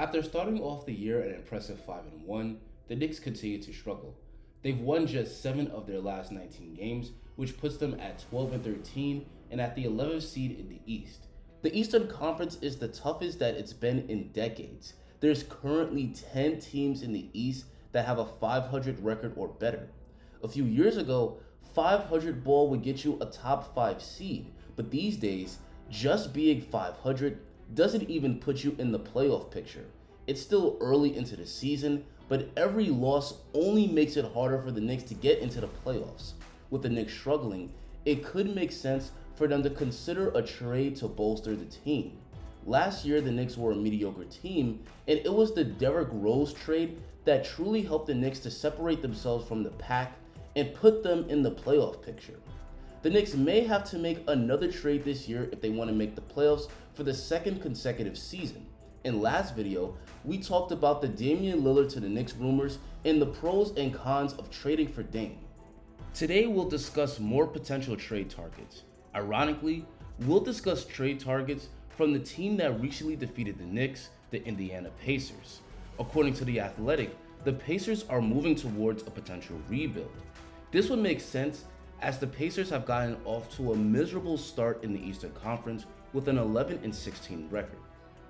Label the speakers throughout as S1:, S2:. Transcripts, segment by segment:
S1: After starting off the year at an impressive 5-1, the Knicks continue to struggle. They've won just 7 of their last 19 games, which puts them at 12-13 and at the 11th seed in the East. The Eastern Conference is the toughest that it's been in decades. There's currently 10 teams in the East that have a 500 record or better. A few years ago, 500 ball would get you a top 5 seed, but these days, just being 500 doesn't even put you in the playoff picture. It's still early into the season, but every loss only makes it harder for the Knicks to get into the playoffs. With the Knicks struggling, it could make sense for them to consider a trade to bolster the team. Last year, the Knicks were a mediocre team, and it was the Derrick Rose trade that truly helped the Knicks to separate themselves from the pack and put them in the playoff picture. The Knicks may have to make another trade this year if they want to make the playoffs for the second consecutive season. In last video, we talked about the Damian Lillard to the Knicks rumors and the pros and cons of trading for Dame. Today we'll discuss more potential trade targets. Ironically, we'll discuss trade targets from the team that recently defeated the Knicks, the Indiana Pacers. According to The Athletic, the Pacers are moving towards a potential rebuild. This would make sense as the Pacers have gotten off to a miserable start in the Eastern Conference with an 11-16 record.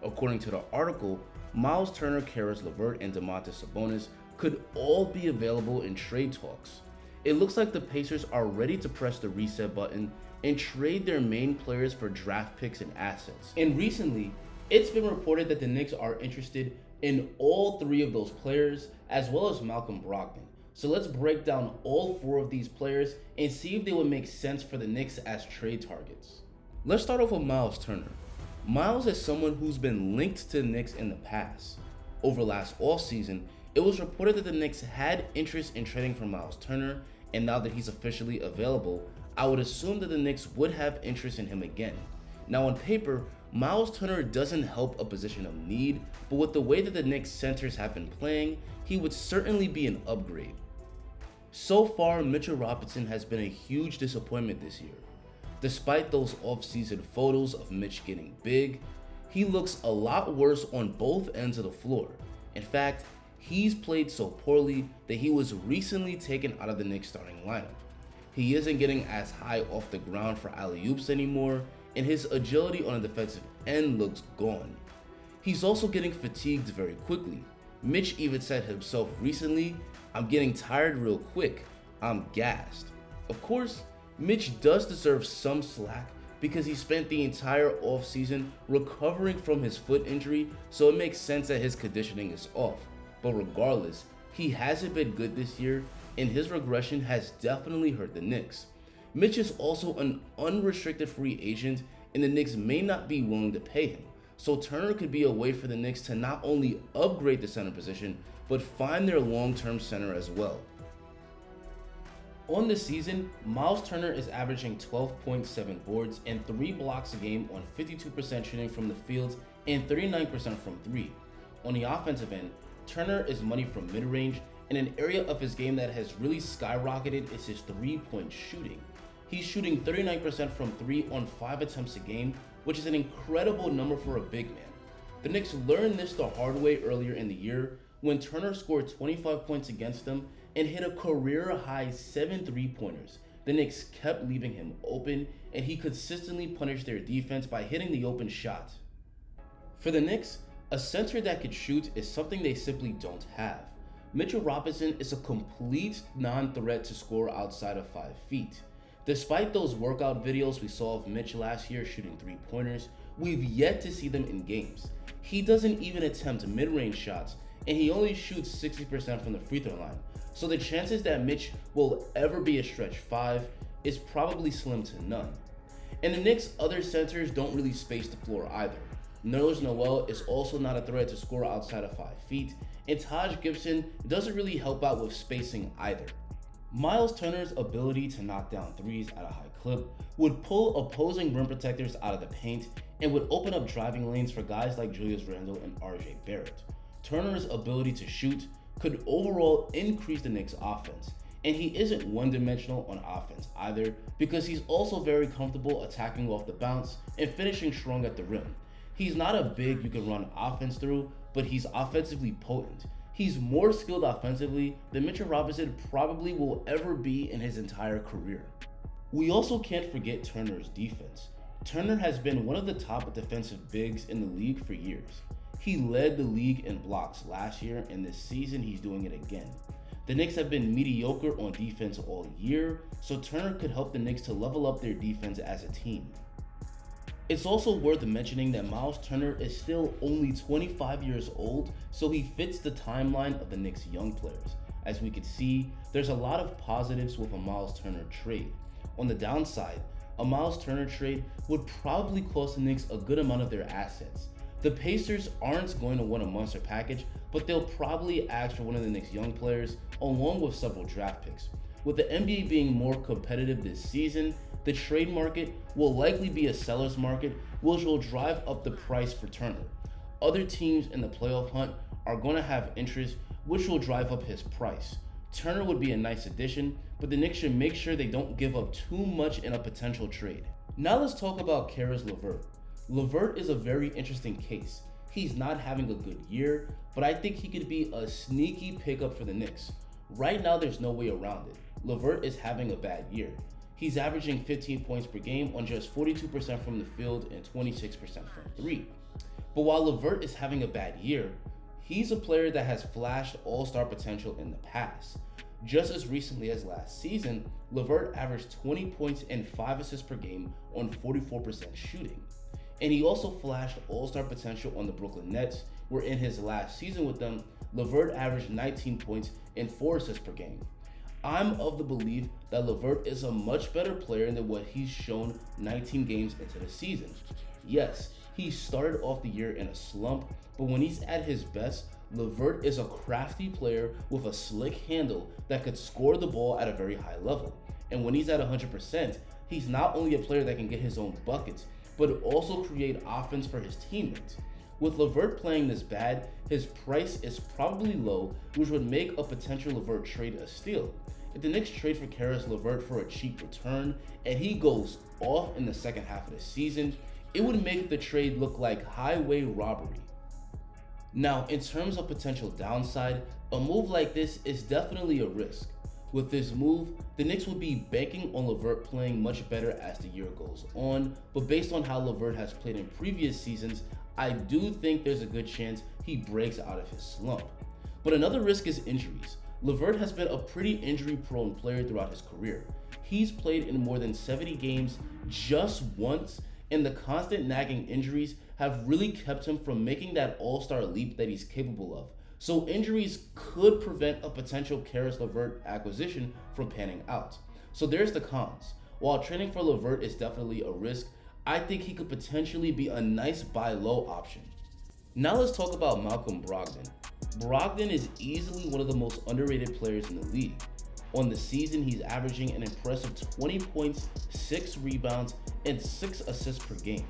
S1: According to the article, Myles Turner, Caris LeVert, and Domantas Sabonis could all be available in trade talks. It looks like the Pacers are ready to press the reset button and trade their main players for draft picks and assets. And recently, it's been reported that the Knicks are interested in all 3 of those players, as well as Malcolm Brogdon. So let's break down all 4 of these players and see if they would make sense for the Knicks as trade targets. Let's start off with Myles Turner. Myles is someone who's been linked to the Knicks in the past. Over last offseason, it was reported that the Knicks had interest in trading for Myles Turner, and now that he's officially available, I would assume that the Knicks would have interest in him again. Now on paper, Myles Turner doesn't help a position of need, but with the way that the Knicks centers have been playing, he would certainly be an upgrade. So far, Mitchell Robertson has been a huge disappointment this year. Despite those off-season photos of Mitch getting big, he looks a lot worse on both ends of the floor. In fact, he's played so poorly that he was recently taken out of the Knicks starting lineup. He isn't getting as high off the ground for alley-oops anymore, and his agility on the defensive end looks gone. He's also getting fatigued very quickly. Mitch even said himself recently, "I'm getting tired real quick. I'm gassed." Of course, Mitch does deserve some slack because he spent the entire offseason recovering from his foot injury, so it makes sense that his conditioning is off. But regardless, he hasn't been good this year, and his regression has definitely hurt the Knicks. Mitch is also an unrestricted free agent, and the Knicks may not be willing to pay him. So Turner could be a way for the Knicks to not only upgrade the center position, but find their long-term center as well. On the season, Myles Turner is averaging 12.7 boards and 3 blocks a game on 52% shooting from the field and 39% from 3. On the offensive end, Turner is money from mid-range, and an area of his game that has really skyrocketed is his 3-point shooting. He's shooting 39% from 3 on 5 attempts a game, which is an incredible number for a big man. The Knicks learned this the hard way earlier in the year when Turner scored 25 points against them and hit a career-high 7 3-pointers. The Knicks kept leaving him open, and he consistently punished their defense by hitting the open shot. For the Knicks, a center that could shoot is something they simply don't have. Mitchell Robertson is a complete non-threat to score outside of 5 feet. Despite those workout videos we saw of Mitch last year shooting 3-pointers, we've yet to see them in games. He doesn't even attempt mid-range shots, and he only shoots 60% from the free throw line. So the chances that Mitch will ever be a stretch 5 is probably slim to none. And the Knicks' other centers don't really space the floor either. Nerlens Noel is also not a threat to score outside of 5 feet, and Taj Gibson doesn't really help out with spacing either. Myles Turner's ability to knock down threes at a high clip would pull opposing rim protectors out of the paint and would open up driving lanes for guys like Julius Randle and RJ Barrett. Turner's ability to shoot could overall increase the Knicks' offense, and he isn't one-dimensional on offense either because he's also very comfortable attacking off the bounce and finishing strong at the rim. He's not a big you can run offense through, but he's offensively potent. He's more skilled offensively than Mitchell Robinson probably will ever be in his entire career. We also can't forget Turner's defense. Turner has been one of the top defensive bigs in the league for years. He led the league in blocks last year, and this season he's doing it again. The Knicks have been mediocre on defense all year, so Turner could help the Knicks to level up their defense as a team. It's also worth mentioning that Myles Turner is still only 25 years old, so he fits the timeline of the Knicks' young players. As we can see, there's a lot of positives with a Myles Turner trade. On the downside, a Myles Turner trade would probably cost the Knicks a good amount of their assets. The Pacers aren't going to want a monster package, but they'll probably ask for one of the Knicks' young players along with several draft picks. With the NBA being more competitive this season, the trade market will likely be a seller's market, which will drive up the price for Turner. Other teams in the playoff hunt are going to have interest, which will drive up his price. Turner would be a nice addition, but the Knicks should make sure they don't give up too much in a potential trade. Now let's talk about Caris LeVert. LeVert is a very interesting case. He's not having a good year, but I think he could be a sneaky pickup for the Knicks. Right now, there's no way around it. LeVert is having a bad year. He's averaging 15 points per game on just 42% from the field and 26% from three. But while LeVert is having a bad year, he's a player that has flashed all-star potential in the past. Just as recently as last season, LeVert averaged 20 points and 5 assists per game on 44% shooting. And he also flashed all-star potential on the Brooklyn Nets, where in his last season with them, LeVert averaged 19 points and 4 assists per game. I'm of the belief that LeVert is a much better player than what he's shown 19 games into the season. Yes, he started off the year in a slump, but when he's at his best, LeVert is a crafty player with a slick handle that could score the ball at a very high level. And when he's at 100%, he's not only a player that can get his own buckets, but also create offense for his teammates. With LeVert playing this bad, his price is probably low, which would make a potential LeVert trade a steal. If the Knicks trade for Caris LeVert for a cheap return, and he goes off in the second half of the season, it would make the trade look like highway robbery. Now, in terms of potential downside, a move like this is definitely a risk. With this move, the Knicks would be banking on LeVert playing much better as the year goes on, but based on how LeVert has played in previous seasons, I do think there's a good chance he breaks out of his slump. But another risk is injuries. LeVert has been a pretty injury-prone player throughout his career. He's played in more than 70 games just once, and the constant nagging injuries have really kept him from making that all-star leap that he's capable of. So injuries could prevent a potential Caris LeVert acquisition from panning out. So there's the cons. While trading for LeVert is definitely a risk, I think he could potentially be a nice buy low option. Now let's talk about Malcolm Brogdon. Brogdon is easily one of the most underrated players in the league. On the season, he's averaging an impressive 20 points, 6 rebounds, and 6 assists per game.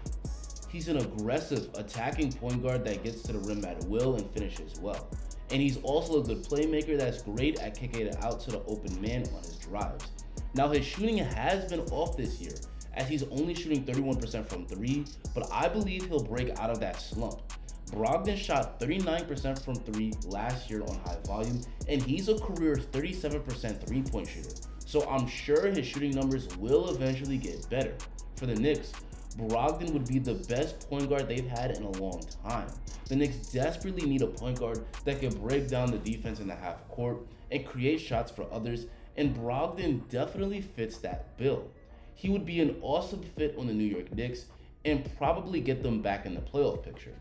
S1: He's an aggressive attacking point guard that gets to the rim at will and finishes well. And he's also a good playmaker that's great at kicking it out to the open man on his drives. Now his shooting has been off this year, as he's only shooting 31% from 3, but I believe he'll break out of that slump. Brogdon shot 39% from 3 last year on high volume, and he's a career 37% 3-point shooter. So I'm sure his shooting numbers will eventually get better. For the Knicks, Brogdon would be the best point guard they've had in a long time. The Knicks desperately need a point guard that can break down the defense in the half court and create shots for others, and Brogdon definitely fits that bill. He would be an awesome fit on the New York Knicks and probably get them back in the playoff picture.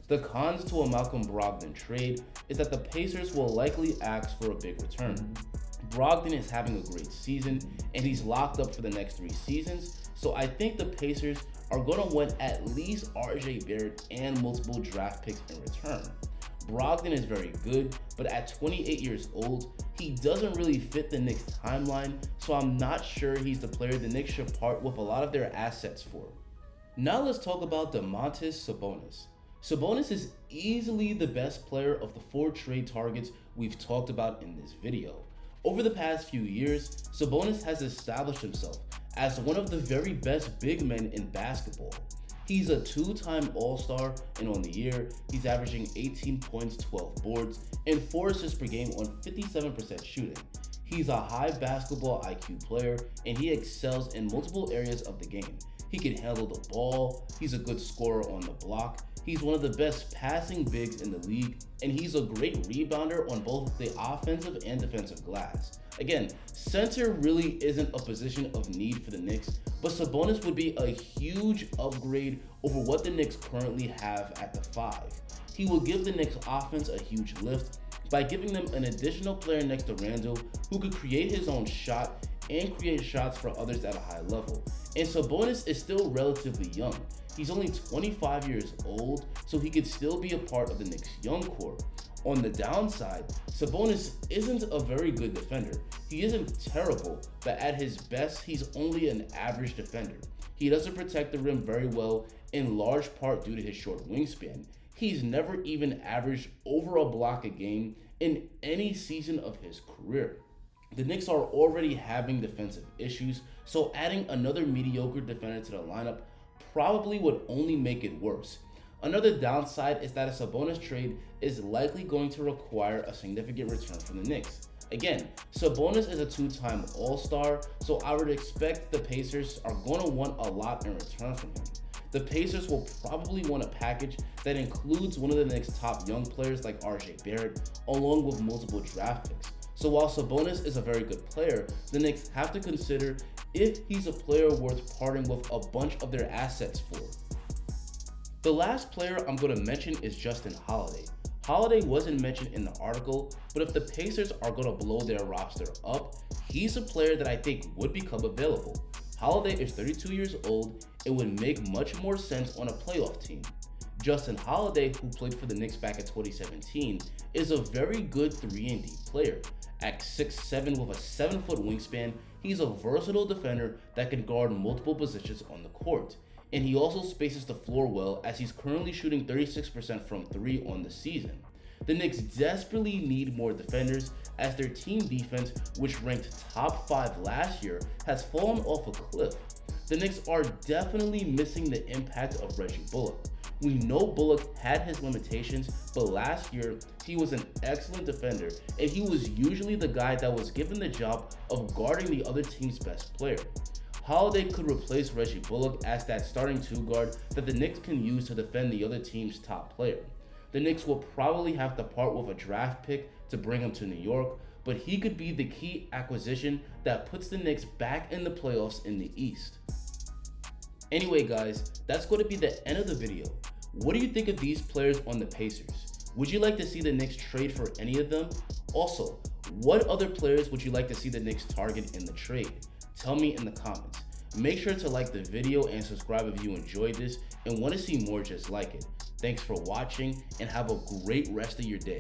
S1: The cons to a Malcolm Brogdon trade is that the Pacers will likely ask for a big return. Brogdon is having a great season, and he's locked up for the next 3 seasons, so I think the Pacers are going to want at least RJ Barrett and multiple draft picks in return. Brogdon is very good, but at 28 years old, he doesn't really fit the Knicks timeline, so I'm not sure he's the player the Knicks should part with a lot of their assets for. Now let's talk about Domantas Sabonis. Sabonis is easily the best player of the 4 trade targets we've talked about in this video. Over the past few years, Sabonis has established himself as one of the very best big men in basketball. He's a two-time All-Star, and on the year, he's averaging 18 points, 12 boards, and 4 assists per game on 57% shooting. He's a high basketball IQ player, and he excels in multiple areas of the game. He can handle the ball, he's a good scorer on the block, he's one of the best passing bigs in the league, and he's a great rebounder on both the offensive and defensive glass. Again, center really isn't a position of need for the Knicks, but Sabonis would be a huge upgrade over what the Knicks currently have at the 5. He will give the Knicks offense a huge lift by giving them an additional player next to Randle who could create his own shot and create shots for others at a high level. And Sabonis is still relatively young. He's only 25 years old, so he could still be a part of the Knicks' young core. On the downside, Sabonis isn't a very good defender. He isn't terrible, but at his best, he's only an average defender. He doesn't protect the rim very well, in large part due to his short wingspan. He's never even averaged over a block a game in any season of his career. The Knicks are already having defensive issues, so adding another mediocre defender to the lineup probably would only make it worse. Another downside is that a Sabonis trade is likely going to require a significant return from the Knicks. Again, Sabonis is a two-time All-Star, so I would expect the Pacers are going to want a lot in return from him. The Pacers will probably want a package that includes one of the Knicks' top young players like RJ Barrett, along with multiple draft picks. So while Sabonis is a very good player, the Knicks have to consider if he's a player worth parting with a bunch of their assets for. The last player I'm going to mention is Justin Holliday. Holliday wasn't mentioned in the article, but if the Pacers are going to blow their roster up, he's a player that I think would become available. Holliday is 32 years old and would make much more sense on a playoff team. Justin Holliday, who played for the Knicks back in 2017, is a very good 3-and-D player. At 6'7" with a 7-foot wingspan, he's a versatile defender that can guard multiple positions on the court. And he also spaces the floor well, as he's currently shooting 36% from 3 on the season. The Knicks desperately need more defenders, as their team defense, which ranked top 5 last year, has fallen off a cliff. The Knicks are definitely missing the impact of Reggie Bullock. We know Bullock had his limitations, but last year he was an excellent defender, and he was usually the guy that was given the job of guarding the other team's best player. Holliday could replace Reggie Bullock as that starting 2 guard that the Knicks can use to defend the other team's top player. The Knicks will probably have to part with a draft pick to bring him to New York, but he could be the key acquisition that puts the Knicks back in the playoffs in the East. Anyway guys, that's going to be the end of the video. What do you think of these players on the Pacers? Would you like to see the Knicks trade for any of them? Also, what other players would you like to see the Knicks target in the trade? Tell me in the comments. Make sure to like the video and subscribe if you enjoyed this and want to see more just like it. Thanks for watching and have a great rest of your day.